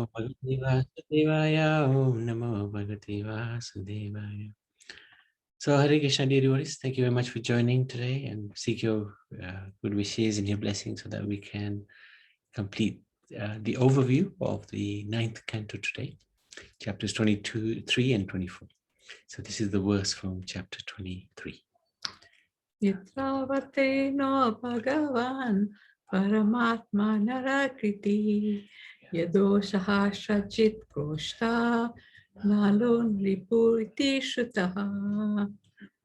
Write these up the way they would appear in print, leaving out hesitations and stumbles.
Namo Bhagavate Vasudevaya. Om Namo Bhagavate Vasudevaya. So, Hare Krishna, dear devotees, thank you very much for joining today, and seek your good wishes and your blessings so that we can complete the overview of the 9th canto today, chapters 22, 3 and 24. So this is the verse from chapter 23. Yatravate no Bhagavan Paramatma Narakriti Yadoshaha Shachit Koshta Nalon Ripuriti Shrutaha.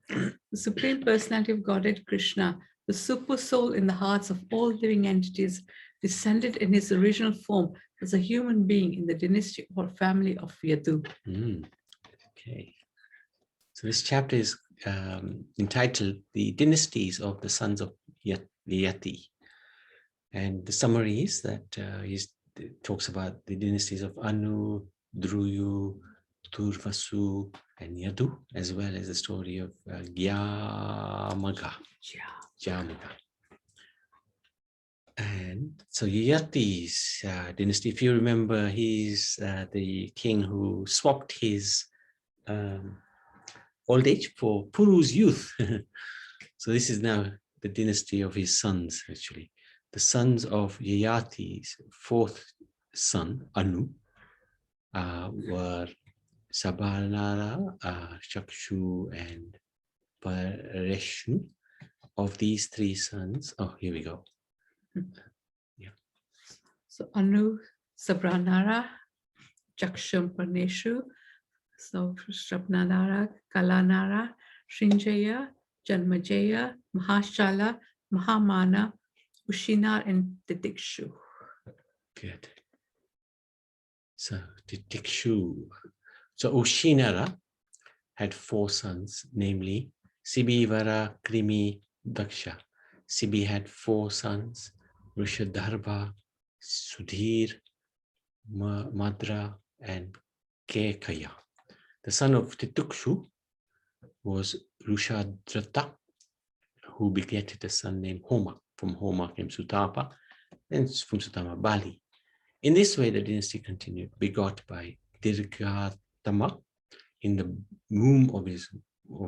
The Supreme Personality of Godhead Krishna, the super soul in the hearts of all living entities, descended in his original form as a human being in the dynasty or family of Yadu. Okay. So this chapter is entitled The Dynasties of the Sons of Yati. And the summary is that it talks about the dynasties of Anu, Druyu, Turvasu, and Yadu, as well as the story of Gyamaga. And so Yati's dynasty, if you remember, he's the king who swapped his old age for Puru's youth. So this is now the dynasty of his sons, actually. The sons of Yayati's fourth son, Anu, were Sabanara, Shakshu, and Pareshnu. Of these three sons, oh, here we go. Yeah. So Anu, Sabranara, Jaksham, Parneshu. So Shrabnanara, Kalanara, Srinjaya, Janmajaya, Mahashala, Mahamana, Ushinar, and Titikshu. Good. So Titikshu. So Ushinara had four sons, namely Sibivara, Krimi, Daksha. Sibi had four sons, Rushadharba, Sudhir, Madra, and Kekaya. The son of Titukshu was Rushadrata, who begetted a son named Homa. From Homa came Sutapa, and from Sutapa, Bali. In this way, the dynasty continued, begot by Dirgatama. In the womb of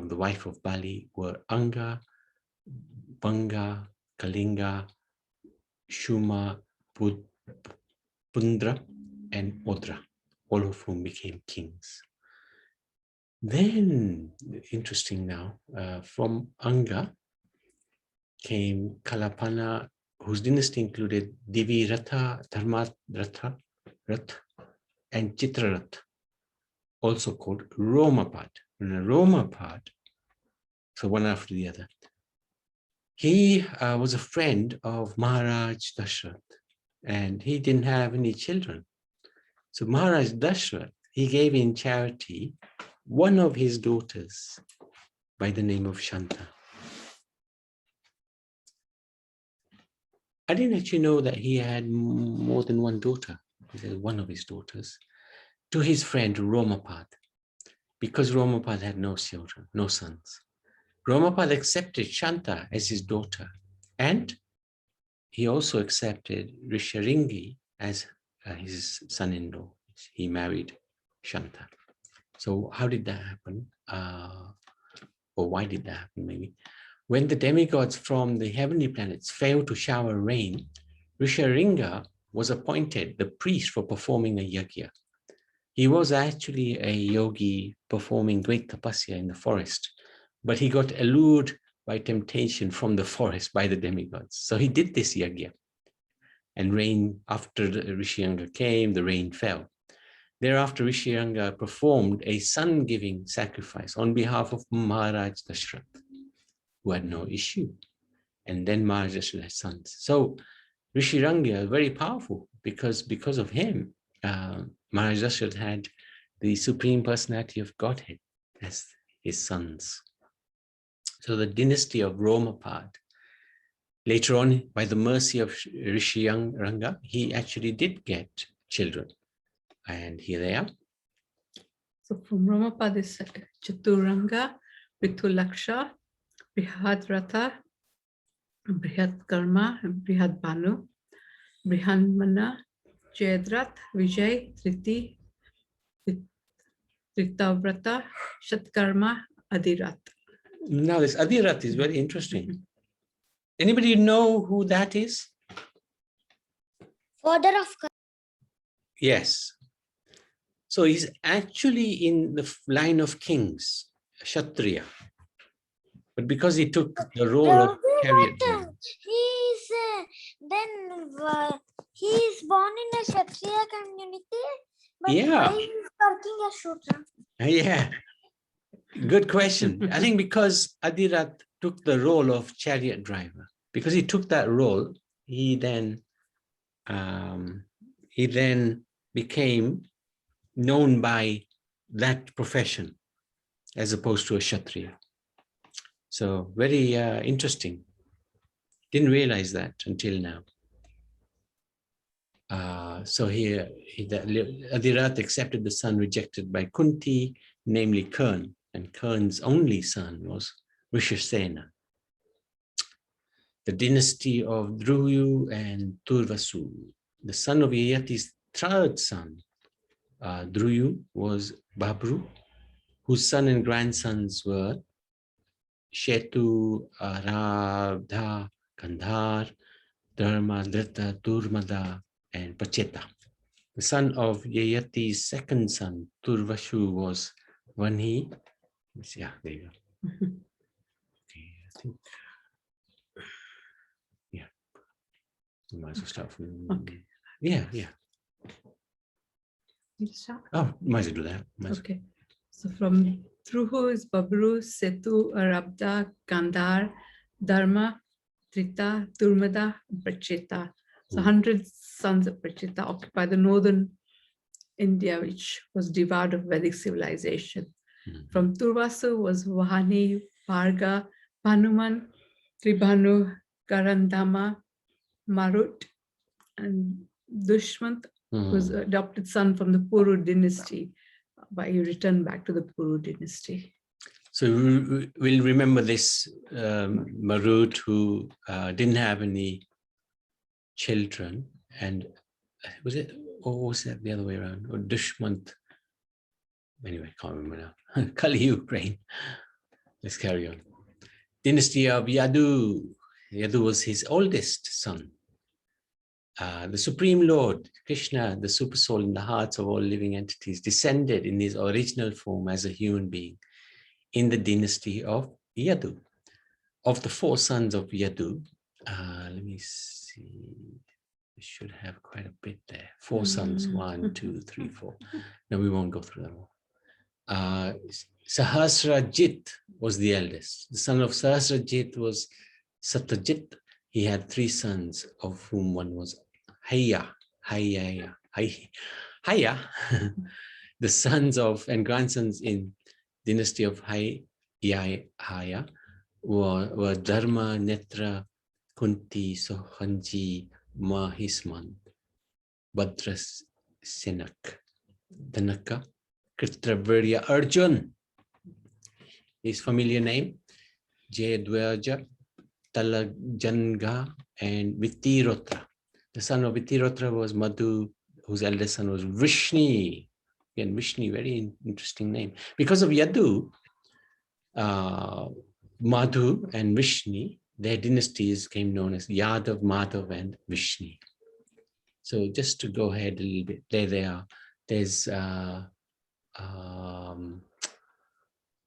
the wife of Bali were Anga, Banga, Kalinga, Shuma, Pundra, and Odra, all of whom became kings. Then, interesting now, from Anga came Kalapana, whose dynasty included Diviratha, Dharmaratha, and Chitrarat, also called Romapad. And Romapad, so one after the other, he was a friend of Maharaj Dashrath, and he didn't have any children. So Maharaj Dashrath, he gave in charity one of his daughters by the name of Shanta. I didn't actually know that he had more than one daughter. He said one of his daughters, to his friend Romapad, because Romapad had no children, no sons. Romapad accepted Shanta as his daughter, and he also accepted Risharingi as his son-in-law. He married Shanta. So how did that happen? Or why did that happen, maybe? When the demigods from the heavenly planets failed to shower rain, Risharinga was appointed the priest for performing a yajna. He was actually a yogi performing great tapasya in the forest, but he got allured by temptation from the forest by the demigods. So he did this yajna. And rain, after Rishyanga came, the rain fell. Thereafter, Rishyanga performed a sun-giving sacrifice on behalf of Maharaj Dashrath, who had no issue. And then Maharaj Dashrath had sons. So Rishyanga is very powerful because of him, Maharaj Dashrath had the Supreme Personality of Godhead as his sons. So the dynasty of Romapad, later on, by the mercy of Rishyanga, he actually did get children. And here they are. So from Romapad is Chaturanga, Vitulaksha, Brihadrata, Brihat Karma, Brihat Banu, Brihanmana, Jayadrat, Vijay, Triti, Tritavrata, Shatkarma, Adirat. Now this Adirat is very interesting. Anybody know who that is? Father of Yes. So he's actually in the line of kings, Kshatriya. But because he took the role of chariot driver. He's born in a Kshatriya community, but Yeah. why he's working as Shudra? Yeah. Good question. I think because Adirat took the role of chariot driver. Because he took that role, he then became known by that profession as opposed to a Kshatriya. So very interesting. Didn't realize that until now. So here, Adirat accepted the son rejected by Kunti, namely Karn, and Karn's only son was Rishasena. The dynasty of Dhruyu and Turvasu. The son of Yayati's third son, Dhruyu, was Babru, whose son and grandsons were Shetu, Rabdha, Kandhar, Dharma, Drita, Durmada, and Pacheta. The son of Yayati's second son, Turvashu, was Vanhi. Yeah, there you go. Okay, I think. Yeah. We might as well start from. Okay. Yeah. Oh, might as well do that. Okay. So from Truhu is Babru, Setu, Arabda, Gandhar, Dharma, Trita, Durmada, Pracheta. So 100 sons of Pracheta occupy the northern India, which was devoured of Vedic civilization. From Turvasu was Vahani, Bharga, Bhanuman, Tribhanu, Karandama, Marut, and Dushmant was adopted son from the Puru dynasty, but he returned back to the Puru dynasty. So we'll remember this Marut who didn't have any children, and was it, or was that the other way around? Or Dushmant? Anyway, I can't remember now. Kali Ukraine. Let's carry on. Dynasty of Yadu. Yadu was his oldest son. The Supreme Lord, Krishna, the super soul in the hearts of all living entities, descended in his original form as a human being in the dynasty of Yadu. Of the four sons of Yadu, let me see, we should have quite a bit there. Four sons, 1, 2, 3, 4. No, we won't go through them all. Sahasrajit was the eldest. The son of Sahasrajit was Satyajit. He had 3 sons, of whom one was Haya. The sons of and grandsons in dynasty of Haya were Dharma, Netra, Kunti, Sohanji, Mahisman, Badras, Senak, Dhanaka, Kritravirya, Arjun. His familiar name, Jayadwaja, Talajanga, and Vitirotra. The son of Vitirotra was Madhu, whose eldest son was Vrishni. Again, Vrishni, very interesting name. Because of Yadu, Madhu and Vrishni, their dynasties came known as Yadav, Madhav, and Vrishni. So just to go ahead a little bit, there they are. There's,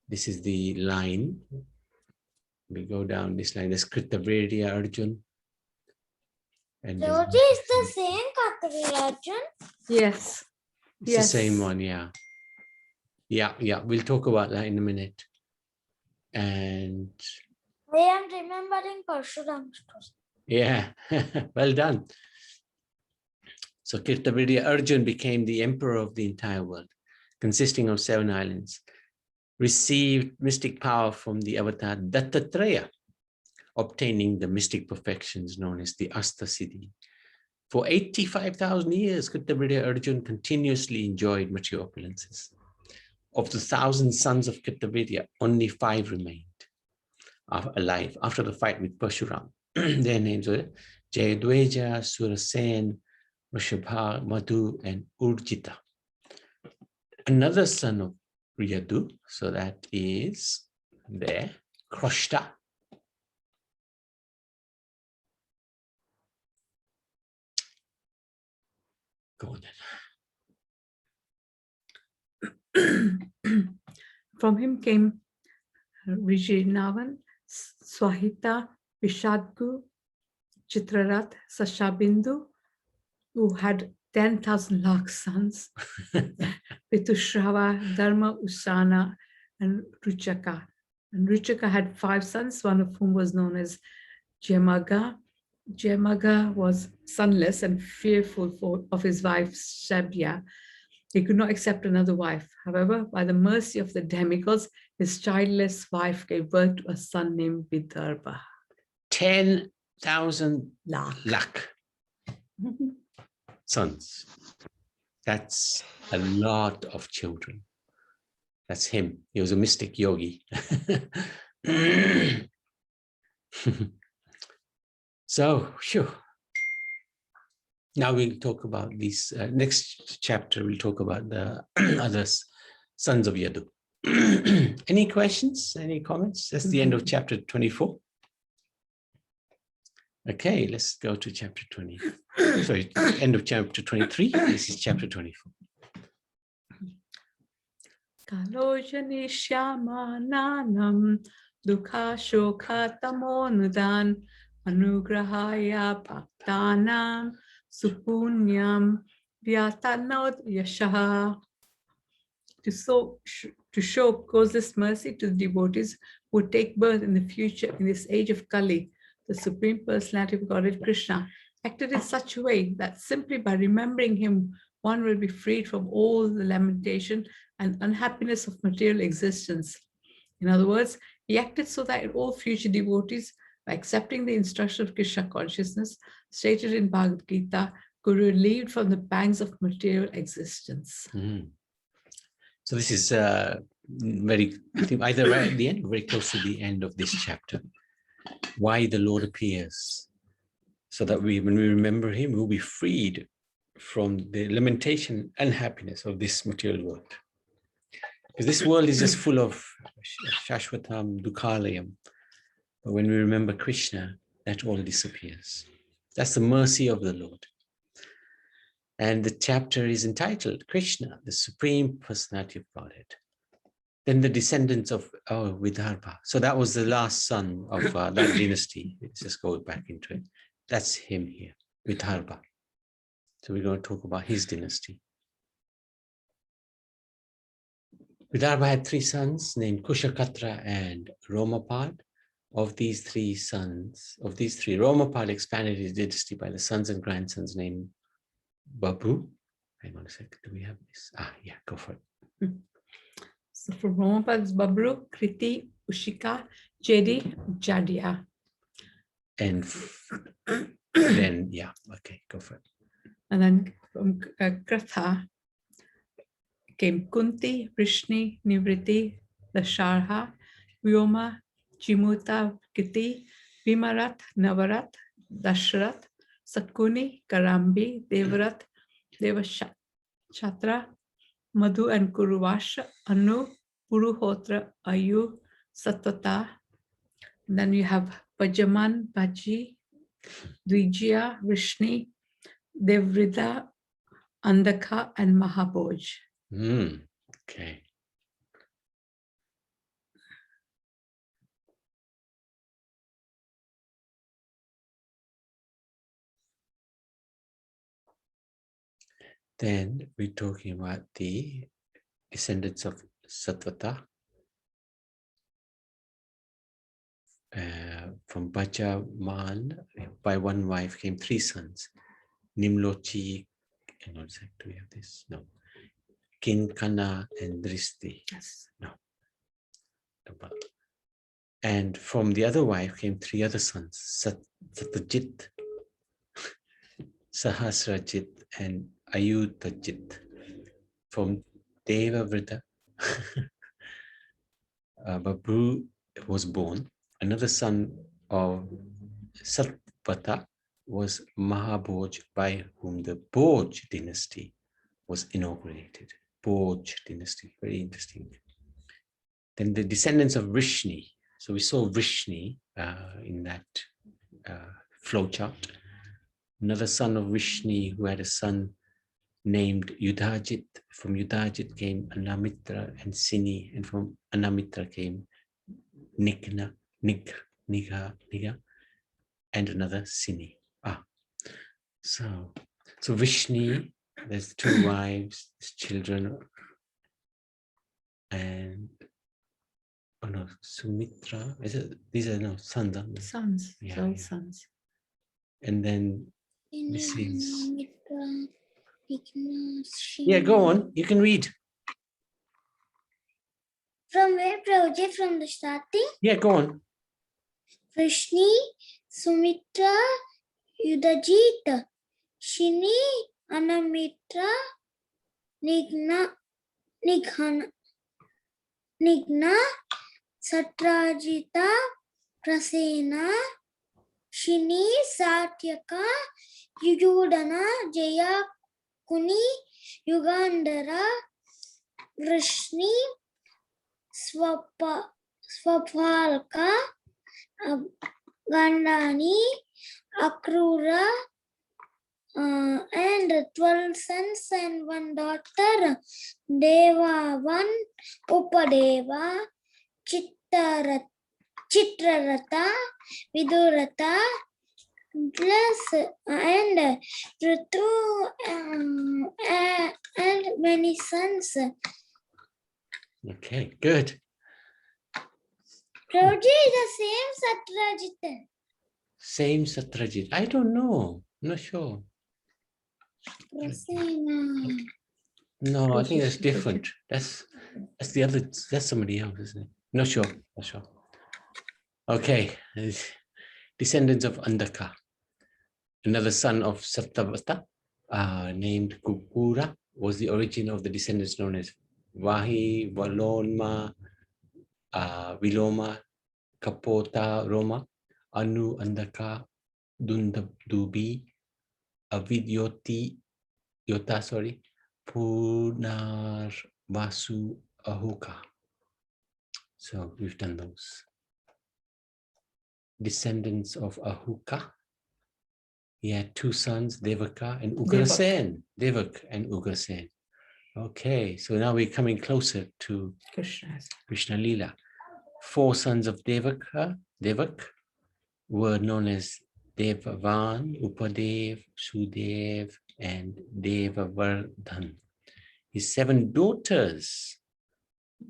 this is the line. We go down this line. There's Kritavirya Arjun. And Georgie is the same Kritavirya Arjun? Yes. It's the same one, yeah. Yeah. We'll talk about that in a minute. And I am remembering Parshuram's story. yeah, well done. So Kirtavirya Arjun became the emperor of the entire world, consisting of 7 islands, received mystic power from the avatar Dattatreya, obtaining the mystic perfections known as the Astasiddhi. For 85,000 years, Kirtavirya Arjun continuously enjoyed material opulences. Of the 1,000 sons of Kirtavirya, only 5 remained alive after the fight with Parshuram. Their names were Jayadwaja, Surasen, Vrishabha, Madhu, and Urjita. Another son of Yadu, so that is there, Kroshta. Go on then. From him came Vijayanavan, Swahita, Vishadgu, Chitrarath, Sashabindu, who had 10,000 lakh sons, Pitushrava, Dharma, Usana, and Ruchaka. And Ruchaka had 5 sons, one of whom was known as Jamaga. Jamaga was sonless and fearful of his wife Shabya. He could not accept another wife. However, by the mercy of the demigods, his childless wife gave birth to a son named Vidarbha. 10,000 lakh sons. That's a lot of children. That's him. He was a mystic yogi. So, phew. Now we'll talk about these. Next chapter, we'll talk about the other sons of Yadu. Any questions? Any comments? That's the end of chapter 24. Okay, let's go to chapter 20. Sorry, end of chapter 23. This is chapter 24. Kalojani Shyama Nanam Dukha Shokha Tamonudan Anugrahaya Bhaktanam Supunyam Vyatanod Yashaha. To show causeless mercy to the devotees who take birth in the future in this age of Kali, the Supreme Personality of Godhead Krishna acted in such a way that simply by remembering him, one will be freed from all the lamentation and unhappiness of material existence. In other words, he acted so that all future devotees, by accepting the instruction of Krishna consciousness stated in Bhagavad Gita, could be relieved from the pangs of material existence. So this is very, I think either right at the end or very close to the end of this chapter. Why the Lord appears, so that when we remember him, we'll be freed from the lamentation and happiness of this material world. Because this world is just full of Shashvatam, Dukhalayam. But when we remember Krishna, that all disappears. That's the mercy of the Lord. And the chapter is entitled Krishna, the Supreme Personality of Godhead. Then the descendants of Vidarbha. So that was the last son of that dynasty. Let's just go back into it. That's him here, Vidarbha. So we're going to talk about his dynasty. Vidarbha had 3 sons named Kushakatra and Romapad. Of these 3 sons, Romapad expanded his dynasty by the sons and grandsons named Babu. Hang on a second, do we have this? Yeah, go for it. So from Romapad's Babru, Kriti, Ushika, Jedi, Jadia. And then, yeah, okay, go for it. And then from Kratha came Kunti, Vrishni, Nivriti, Dasharha, Vyoma, Chimuta, Kiti, Vimarat, Navarat, Dashrath, Satkuni, Karambi, Devarat, Devachatra, Madhu and Kuruvasha, Anu, Puruhotra, Ayu, Satata. And then you have Pajaman, Baji, Dvijya, Vrishni, Devrida, Andaka, and Mahabhoj. Okay. Then we're talking about the descendants of Satvata. From Bajaman, by one wife came 3 sons. Nimlochi, hang on a sec, do we have this? No. Kinkana and Dristi. Yes. No. And from the other wife came 3 other sons, Satajit, Sahasrajit, and Ayutajit. From Devavrita, Babu was born. Another son of Satvata was Mahabhoj, by whom the Bhoj dynasty was inaugurated. Bhoj dynasty, very interesting. Then the descendants of Vrishni. So we saw Vrishni in that flowchart. Another son of Vrishni who had a son named Yudhajit. From Yudhajit came Anamitra and Sini, and from Anamitra came Nigha, and another Sini. So Vrishni, there's 2 wives, children, and Sumitra. These are sons, aren't they? Sons, Yeah, all yeah. sons. And then this is. Yeah, Go on. You can read. From where, Prabhuji? From the starting? Yeah, go on. Vrishni, Sumitra, Yudhajit, Shini, Anamitra, Nigha, Satrajita, Prasena, Shini, Satyaka, Yudhudana, Jaya, Kuni, Yugandhara, Vrishni, Swapalka, Gandhani, Akrura, and 12 sons and 1 daughter, Deva 1, Upadeva, Chitrarata, Vidurata, plus and Ritu, and many sons. Okay, good. Prabhuji is the same Satrajita. Same Satrajit. I don't know. I'm not sure. Prasena. No, I think that's different. That's the other. That's somebody else, isn't it? Not sure. Okay, descendants of Andaka. Another son of Satyavata, named Kukura, was the origin of the descendants known as Vahi, Valonma, Viloma, Kapota, Roma, Anu, Andaka, Dundubi, Avidyoti, Punar, Vasu, Ahuka. So we've done those. Descendants of Ahuka. He had 2 sons, Devaka and Ugrasen. Devak and Ugrasen. Okay, so now we're coming closer to Krishna Lila. 4 sons of Devak were known as Devavan, Upadev, Sudev, and Devavardhan. His 7 daughters.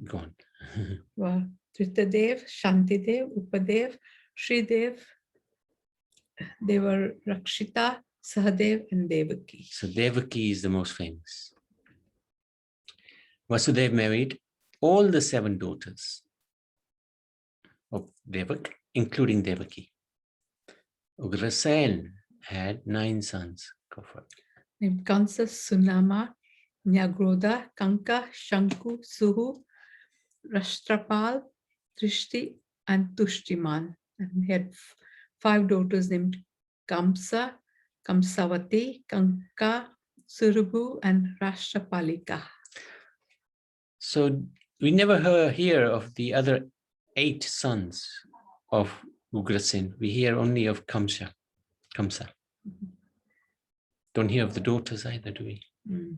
Go on. Well, Tritadev, Shantidev, Upadev, Shridev, they were Rakshita, Sahadev, and Devaki. So Devaki is the most famous. Vasudev married all the 7 daughters of Devak, including Devaki. Ugrasen had 9 sons. Go for it. Named Kansa, Sunama, Nyagrodha, Kanka, Shanku, Suhu, Rashtrapal, Trishti, and Tushtiman. And he had 5 daughters named Kamsa, Kamsavati, Kanka, Surubu, and Rashtrapalika. So we never hear of the other 8 sons of Ugrasen. We hear only of Kamsa. Don't hear of the daughters either, do we? Mm.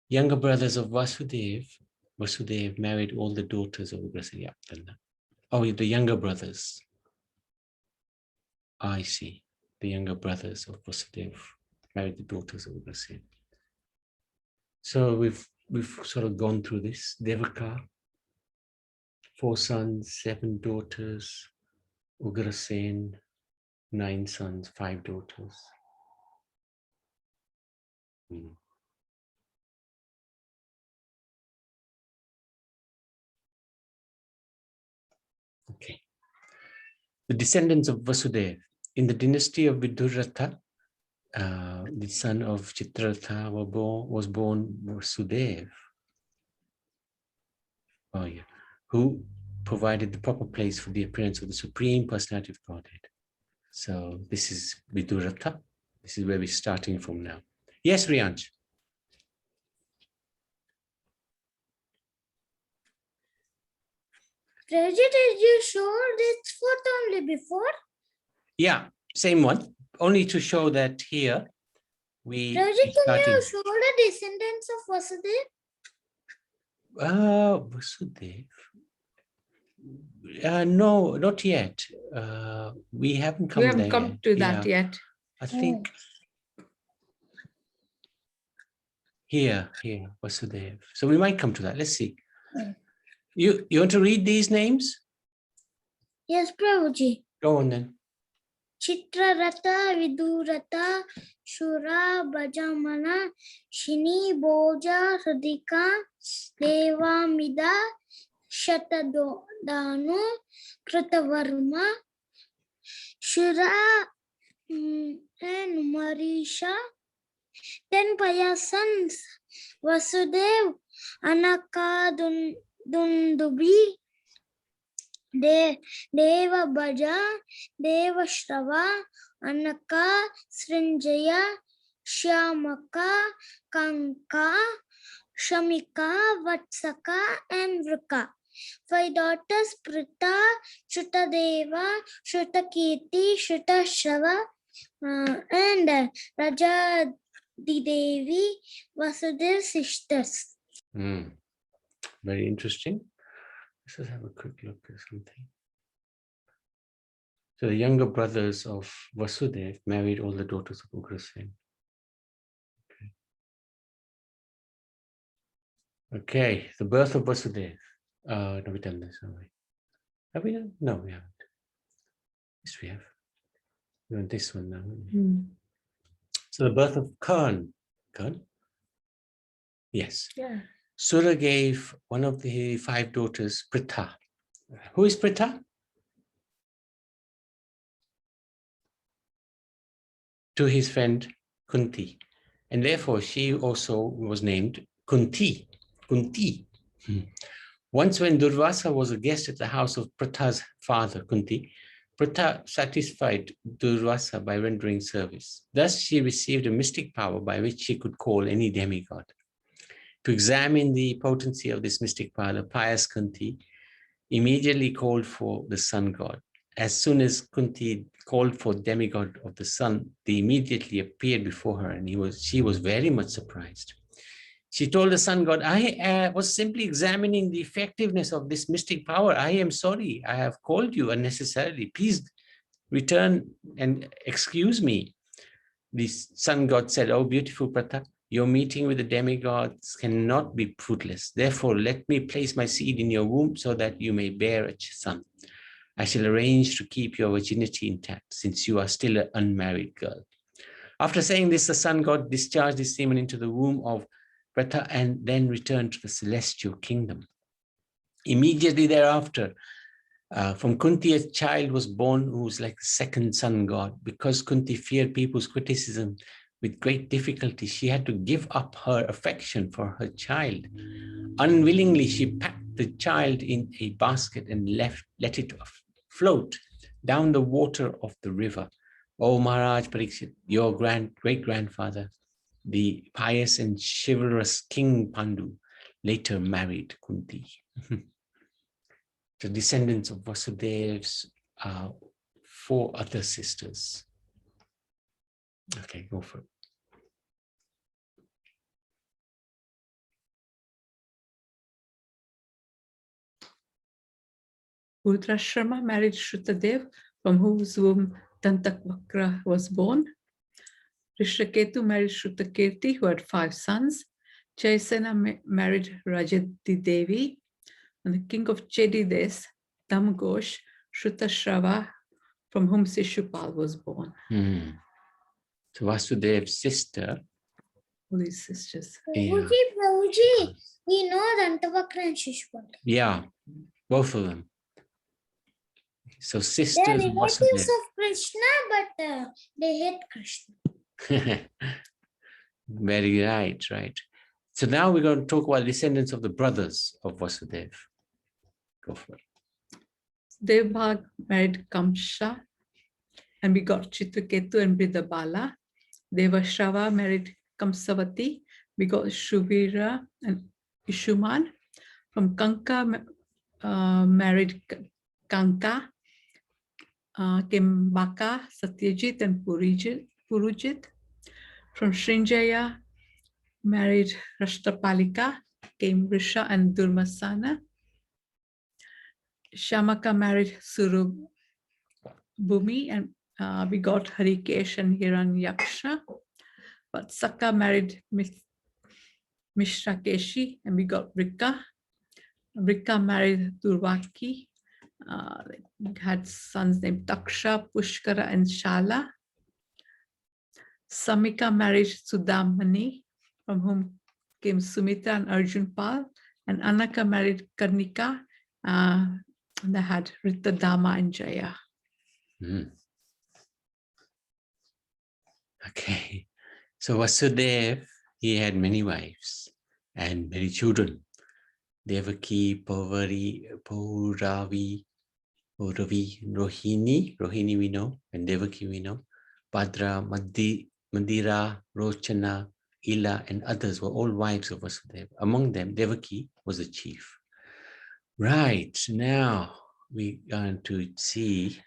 Younger brothers of Vasudev married all the daughters of Ugrasen. Yeah, done that. Oh, the younger brothers. I see. The younger brothers of Vasudev married the daughters of Ugrasen. So we've sort of gone through this. Devaka, 4 sons, 7 daughters. Ugrasen, 9 sons, 5 daughters. Okay. The descendants of Vasudev. In the dynasty of Vidurratha, the son of Chitraratha was born Vasudev. Oh yeah. Who provided the proper place for the appearance of the Supreme Personality of Godhead. So this is Vidurata. This is where we're starting from now. Yes, Rianch. Prabhuji, did you show this photo only before? Yeah, same one. Only to show that here we Prabhuji, can starting. you show the descendants of Vasudeva? Vasudev. No, not yet. We haven't come We haven't there come yet. to that yet. I think here, Vasudev. So we might come to that. Let's see. You want to read these names? Yes, Prabhuji. Go on then. Chitrarata, Vidurata, Shura, Bajamana, Shini, Boja, Radhika, Devamida, Shatadanu, Kritavarma, Shura, and Marisha. 10 Paya sons, Vasudev, Anaka, Dundubi, Deva Baja, Deva Shrava, Anaka, Srinjaya, Shyamaka, Kanka, Shamika, Vatsaka, and Vrika. 5 daughters, Prita, Shrutadeva, Shrutakirti, Shrutashrava, and Rajadidevi, Vasudev's sisters. Very interesting. Let's just have a quick look at something. So the younger brothers of Vasudev married all the daughters of Ugrasen. Okay, the birth of Vasudev. No, we've done this, haven't we? Have we done? No, we haven't. Yes, we have. We're on this one now, haven't we? So the birth of Karn. Karn? Yes. Yeah. Sura gave one of the 5 daughters, Pritha. Who is Pritha? To his friend Kunti. And therefore she also was named Kunti. Kunti. Once when Durvasa was a guest at the house of Pritha's father, Kunti, Pritha satisfied Durvasa by rendering service. Thus she received a mystic power by which she could call any demigod. To examine the potency of this mystic power, the pious Kunti immediately called for the sun god. As soon as Kunti called for demigod of the sun, they immediately appeared before her, and she was very much surprised. She told the sun god, I was simply examining the effectiveness of this mystic power. I am sorry, I have called you unnecessarily. Please return and excuse me. The sun god said, oh, beautiful Pratha, your meeting with the demigods cannot be fruitless. Therefore, let me place my seed in your womb so that you may bear a son. I shall arrange to keep your virginity intact since you are still an unmarried girl. After saying this, the sun god discharged his semen into the womb of Pratha and then returned to the celestial kingdom. Immediately thereafter, from Kunti, a child was born who was like the second sun god. Because Kunti feared people's criticism with great difficulty, she had to give up her affection for her child. Unwillingly, she packed the child in a basket and let it float down the water of the river. O Maharaj Pariksit, your great-grandfather, the pious and chivalrous King Pandu, later married Kunti. The descendants of Vasudev's 4 other sisters. Okay, go for it. Udrashrama married Shrutadev, from whose womb Dantakvakra was born. Rishiketu married Shrutakirti, who had 5 sons. Chaisena married Rajadidevi, and the king of Chedides, Damghosh, Shrutashrava, from whom Shishupal was born. So Vasudev's sister. All these sisters. Prabhuji, we know Dantavakra and Shishupal. Yeah, both of them. So sisters. They're relatives of Krishna, but they hate Krishna. Very right. So now we're going to talk about descendants of the brothers of Vasudev. Go for it. Devbhag married Kamsha. and begot Chitraketu and Bridhabala. Devashrava married Kamsavati, begot Shuvira and Ishuman. From Kanka married Kanka, came Baka, Satyajit and Purujit. From Srinjaya married Rashtapalika, came Risha and Durmasana. Shamaka married Surubhumi and begot Harikesh and Hiranyaksha. But Saka married Mishrakeshi and begot Vrika. Vrika married Durvaki, had sons named Taksha, Pushkara, and Shala. Samika married Sudamani, from whom came Sumitra and Arjunpal. And Anaka married Karnika, they had Ritadama and Jaya. Okay, so Vasudeva, he had many wives and many children. Devaki, Pauravi, Rohini we know, and Devaki we know. Bhadra, Mandira, Rochana, Ila, and others were all wives of Vasudeva. Among them, Devaki was the chief. Right, now we're going to see,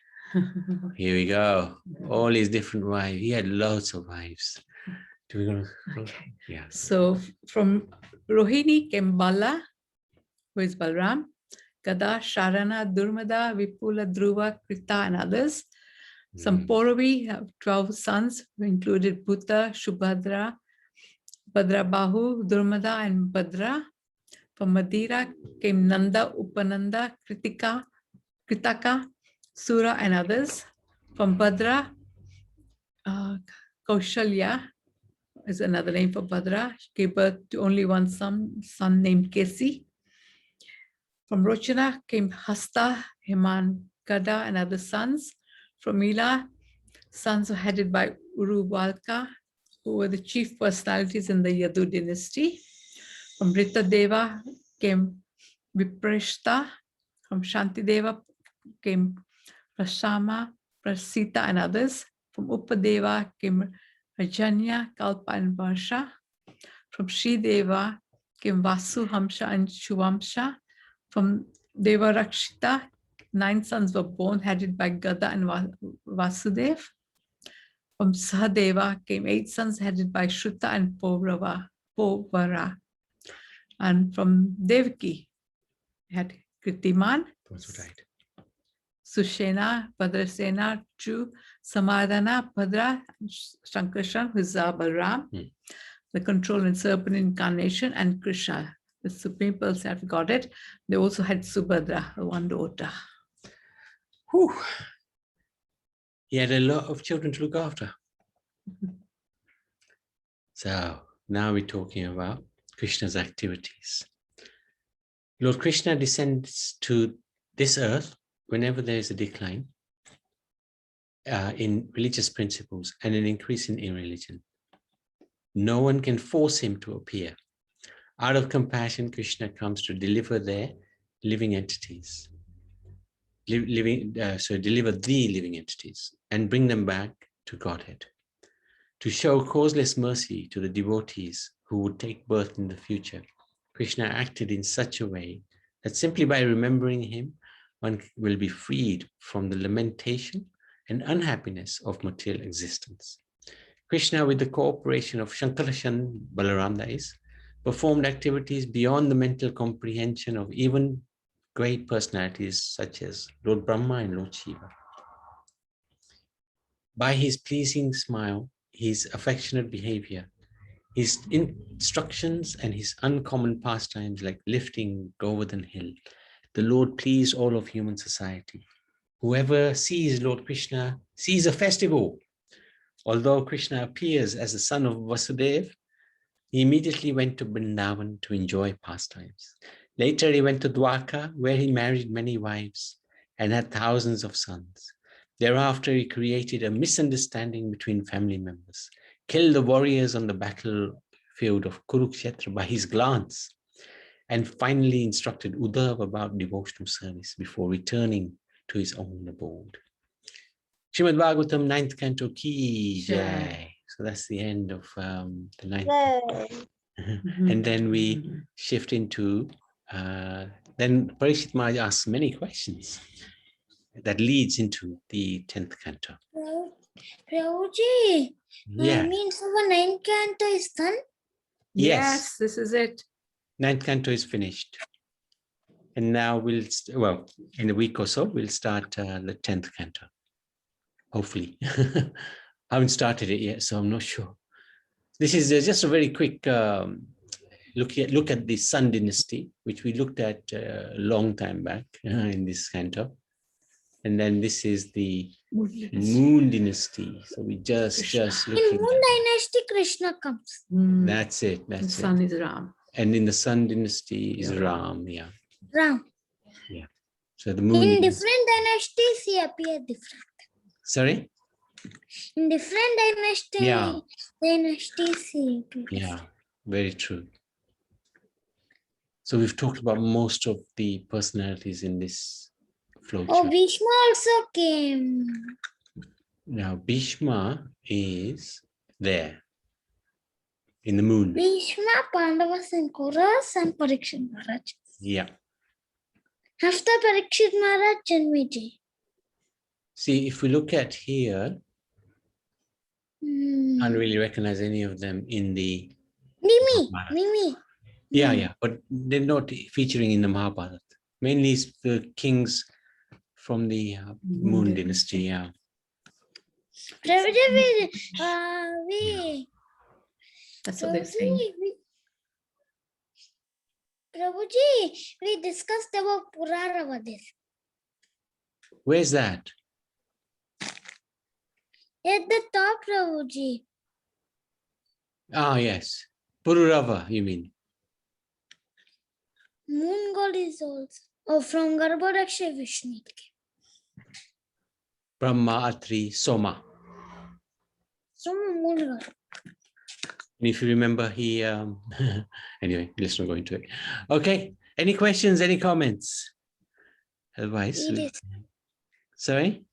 here we go, all his different wives. He had lots of wives. Do we go? Okay. Yeah. So from Rohini came Bala, who is Balram, Gada, Sharana, Durmada, Vipula, Dhruva, Krita, and others. Some Pauravi have 12 sons, who included Bhuta, Shubhadra, Bhadrabahu, Durmada, and Bhadra. From Madira came Nanda, Upananda, Kritaka, Sura, and others. From Bhadra, Kaushalya is another name for Bhadra. She gave birth to only one son named Kesi. From Rochana came Hasta, Heman, Gada, and other sons. From Mila, sons were headed by Urubalka, who were the chief personalities in the Yadu dynasty. From Ritadeva came Viprashta. From Shantideva came Prashama, Prasita, and others. From Upadeva came Rajanya, Kalpa, and Varsha. From Srideva came Vasu, Hamsha, and Shuvamsha. From Devarakshita, 9 sons were born, headed by Gada and Vasudev. From Sahadeva came 8 sons, headed by Shruta and Povara. And from Devaki, we had Kritiman, Sushena, Bhadrasena, Chu, Samadhana, Bhadra, Shankarshan, who is Balram, the control and serpent incarnation, and Krishna, the supreme personality got it. They also had Subhadra, one daughter. Whew. He had a lot of children to look after. So now we're talking about Krishna's activities. Lord Krishna descends to this earth whenever there is a decline in religious principles and an increase in irreligion. No one can force him to appear. Out of compassion, Krishna comes to deliver their living entities. Deliver the living entities and bring them back to Godhead. To show causeless mercy to the devotees who would take birth in the future, Krishna acted in such a way that simply by remembering him, one will be freed from the lamentation and unhappiness of material existence. Krishna, with the cooperation of Shankarashan Balaram, that is, performed activities beyond the mental comprehension of even great personalities such as Lord Brahma and Lord Shiva. By his pleasing smile, his affectionate behavior, his instructions, and his uncommon pastimes like lifting Govardhan Hill, the Lord pleased all of human society. Whoever sees Lord Krishna sees a festival. Although Krishna appears as the son of Vasudeva, he immediately went to Vrindavan to enjoy pastimes. Later, he went to Dwarka, where he married many wives and had thousands of sons. Thereafter, he created a misunderstanding between family members, killed the warriors on the battlefield of Kurukshetra by his glance, and finally instructed Uddhava about devotional service before returning to his own abode. Srimad Bhagavatam 9th Canto Ki Jai. Jai. So that's the end of the 9th. Yay. And then we shift into, then Parikshit Maharaj asks many questions that leads into the 10th canto. Prabhuji, Yeah. means our 9th canto is done? Yes, this is it. 9th canto is finished. And now we'll, well, in a week or so, we'll start the 10th canto. Hopefully. I haven't started it yet, so I'm not sure. This is just a very quick look at the Sun dynasty, which we looked at a long time back in this canto. And then this is the Moon dynasty. So we just In looking Moon dynasty, Krishna comes. That's it. The That's it. sun is Ram. And in the Sun dynasty is Yeah. Ram. Yeah. Ram. Yeah. So the Moon. In dynasty. different dynasties, he appears different. Sorry? In different dynasties, he appears. Yeah. Very true. So we've talked about most of the personalities in this flow Oh, chart. Bhishma also came. Now Bhishma is there in the Moon. Bhishma, Pandavas, and Kauravas, and Parikshit Maharaj. Yeah. After Parikshit Maharaj, Janmiji. See, if we look at here, can't really recognize any of them in the Mimi. Yeah, but they're not featuring in the Mahabharata. Mainly it's the kings from the Moon dynasty. Yeah. Prabhuji, That's what they're saying. Prabhuji, we discussed about Puraravadir. Where's that? At the top, Prabhuji. Ah, yes. Pururava, you mean? Moon god is also. Oh, from Garbhodaksha Vishnu. Brahma, Atri, Soma. From Moon god. And if you remember, he anyway, let's not go into it. Okay. Any questions? Any comments? Otherwise, sorry.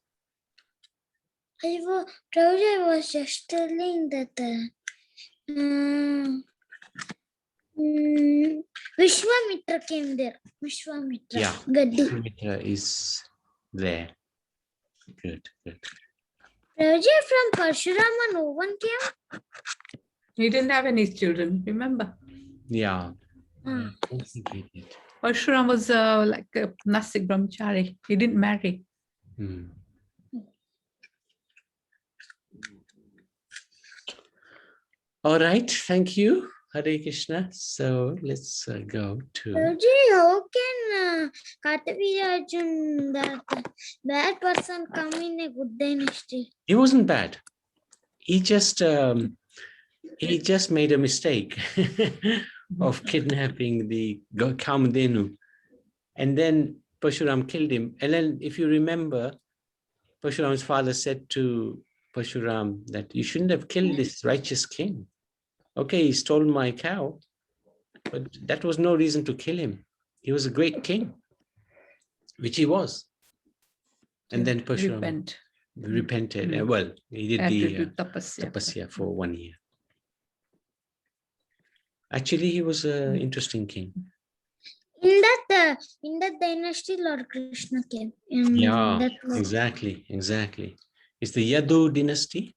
Prabhuji, I was just telling that Vishwamitra came there. Vishwamitra. Yeah. Gaddi. Vishwamitra is there. Good. Prabhuji, from Parshurama, no one came. He didn't have any children, remember? Yeah. I don't think he did. Parshuram was like a Nasik Brahmachari. He didn't marry. All right, thank you, Hare Krishna. So let's go to. Prabhuji, how can Kartavirya Arjun, that bad person, come in a good dynasty? He wasn't bad. He just made a mistake of kidnapping the Kamadhenu, and then Parshuram killed him. And then, if you remember, Parshuram's father said to Parshuram that you shouldn't have killed this righteous king. Okay, he stole my cow, but that was no reason to kill him. He was a great king, which he was. And then Parshuram repented. Well, he did the tapasya for 1 year. Actually, he was an interesting king. In that dynasty, Lord Krishna came. Exactly. It's the Yadu dynasty,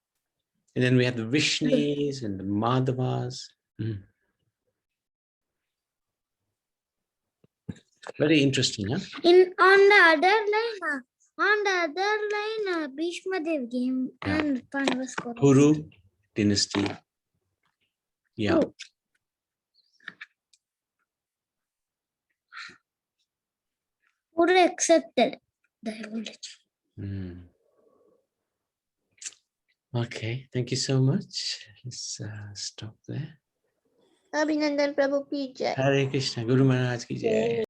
and then we have the Vishnis and the Madhavas. Very interesting, huh? On the other line, Bhishma Dev came and Pandavas. Kuru dynasty. Yeah. Kuru accepted the evolution. Okay, thank you so much. Let's stop there. Abhinandan Prabhu ki jai. Hare Krishna, Guru Maharaj ki jai.